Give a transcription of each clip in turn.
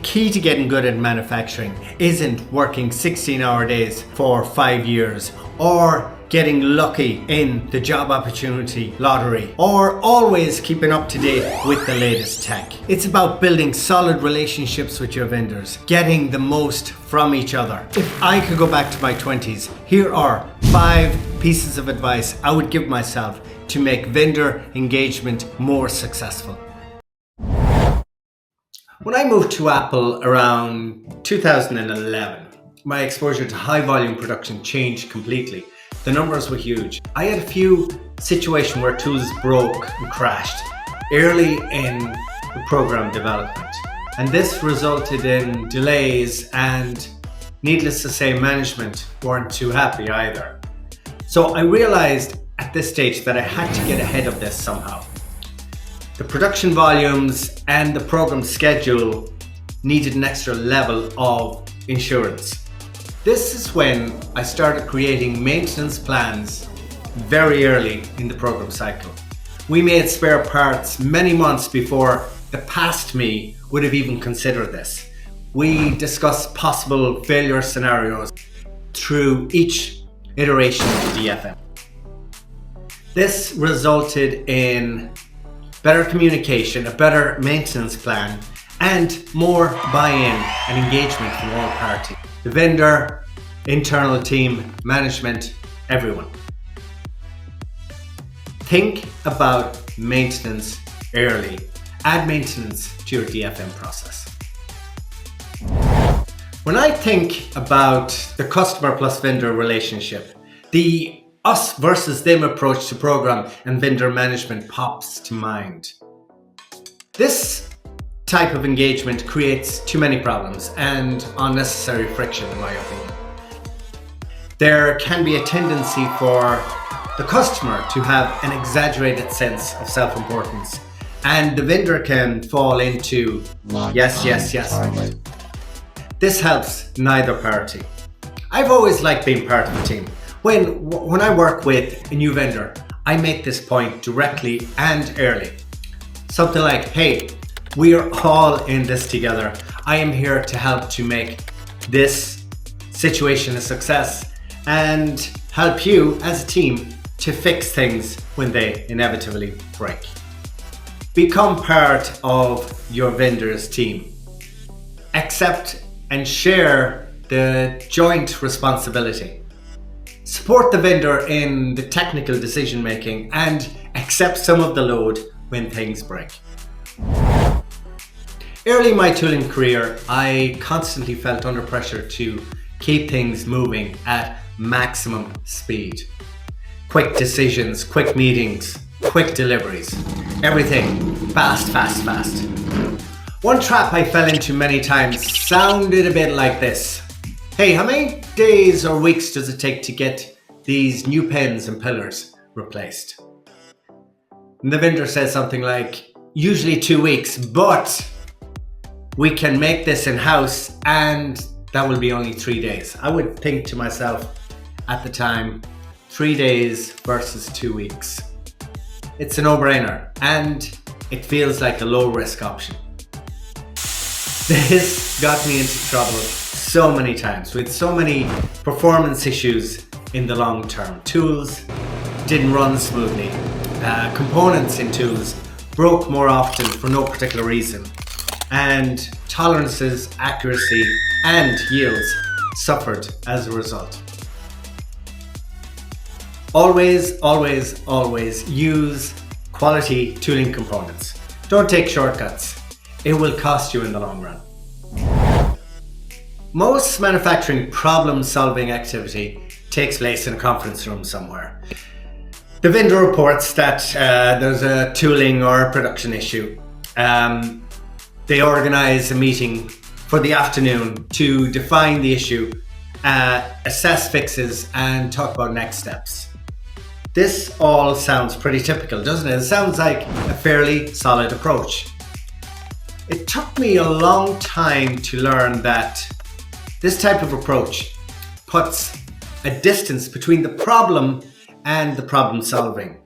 key to getting good at manufacturing isn't working 16-hour days for 5 years or getting lucky in the job opportunity lottery or always keeping up to date with the latest tech. It's about building solid relationships with your vendors, getting the most from each other. If I could go back to my 20s, here are 5 pieces of advice I would give myself to make vendor engagement more successful. When I moved to Apple around 2011, my exposure to high volume production changed completely. The numbers were huge. I had a few situations where tools broke and crashed early in the program development. And this resulted in delays, and needless to say, management weren't too happy either. So I realized at this stage that I had to get ahead of this somehow. The production volumes and the program schedule needed an extra level of insurance. This is when I started creating maintenance plans very early in the program cycle. We made spare parts many months before the past me would have even considered this. We discussed possible failure scenarios through each iteration of the DFM. This resulted in better communication, a better maintenance plan, and more buy-in and engagement from all parties. The vendor, internal team, management, everyone. Think about maintenance early. Add maintenance to your DFM process. When I think about the customer plus vendor relationship, the us versus them approach to program and vendor management pops to mind. This type of engagement creates too many problems and unnecessary friction, in my opinion. There can be a tendency for the customer to have an exaggerated sense of self-importance, and the vendor can fall into yes, yes, yes. This helps neither party. I've always liked being part of a team. When I work with a new vendor, I make this point directly and early. Something like, hey, we are all in this together. I am here to help to make this situation a success and help you as a team to fix things when they inevitably break. Become part of your vendor's team. Accept and share the joint responsibility. Support the vendor in the technical decision making and accept some of the load when things break. Early in my tooling career, I constantly felt under pressure to keep things moving at maximum speed. Quick decisions, quick meetings, quick deliveries. Everything fast, fast, fast. One trap I fell into many times sounded a bit like this. Hey, how many days or weeks does it take to get these new pens and pillars replaced? And the vendor says something like, usually 2 weeks, but we can make this in-house and that will be only 3 days. I would think to myself at the time, 3 days versus 2 weeks. It's a no-brainer and it feels like a low-risk option. This got me into trouble so many times with so many performance issues in the long term. Tools didn't run smoothly. Components in tools broke more often for no particular reason. And tolerances, accuracy, and yields suffered as a result. Always, always, always use quality tooling components. Don't take shortcuts. It will cost you in the long run. Most manufacturing problem-solving activity takes place in a conference room somewhere. The vendor reports that there's a tooling or a production issue. They organize a meeting for the afternoon to define the issue, assess fixes, and talk about next steps. This all sounds pretty typical, doesn't it? It sounds like a fairly solid approach. It took me a long time to learn that this type of approach puts a distance between the problem and the problem solving.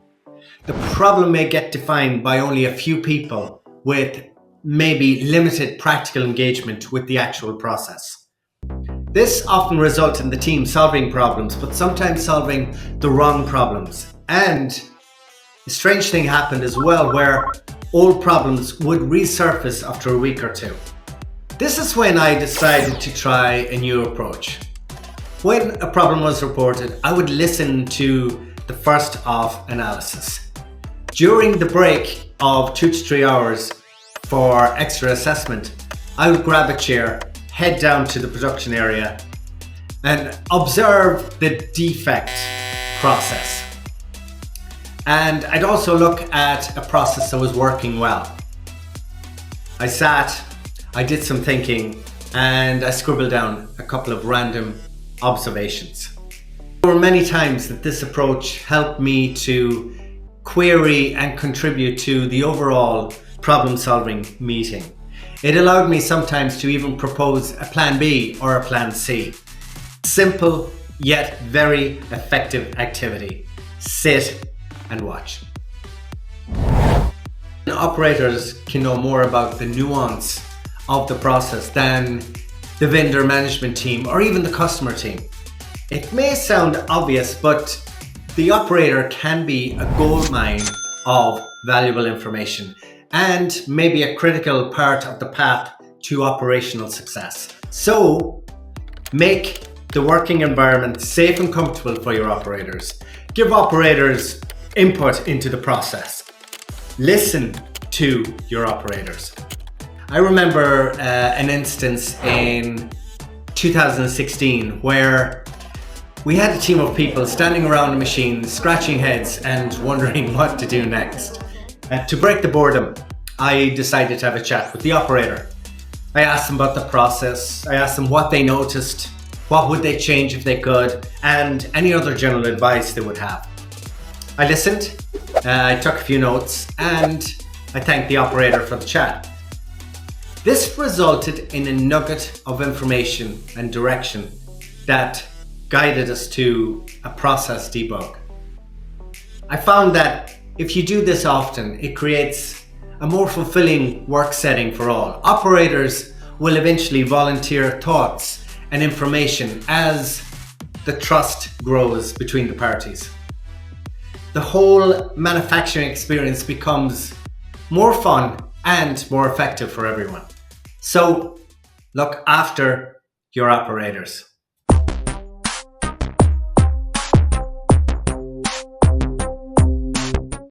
The problem may get defined by only a few people with maybe limited practical engagement with the actual process. This often results in the team solving problems, but sometimes solving the wrong problems. And a strange thing happened as well, where old problems would resurface after a week or two. This is when I decided to try a new approach. When a problem was reported, I would listen to the first of analysis. During the break of 2 to 3 hours for extra assessment, I would grab a chair, head down to the production area and observe the defect process. And I'd also look at a process that was working well. I sat, I did some thinking, and I scribbled down a couple of random observations. There were many times that this approach helped me to query and contribute to the overall problem-solving meeting. It allowed me sometimes to even propose a plan B or a plan C. Simple yet very effective activity. Sit and watch. Operators can know more about the nuance of the process than the vendor management team or even the customer team. It may sound obvious, but the operator can be a goldmine of valuable information and maybe a critical part of the path to operational success. So make the working environment safe and comfortable for your operators. Give operators input into the process. Listen to your operators. I remember an instance in 2016 where we had a team of people standing around a machine, scratching heads and wondering what to do next. To break the boredom, I decided to have a chat with the operator. I asked them about the process, I asked them what they noticed, what would they change if they could, and any other general advice they would have. I listened, I took a few notes, and I thanked the operator for the chat. This resulted in a nugget of information and direction that guided us to a process debug. I found that if you do this often, it creates a more fulfilling work setting for all. Operators will eventually volunteer thoughts and information as the trust grows between the parties. The whole manufacturing experience becomes more fun and more effective for everyone. So look after your operators.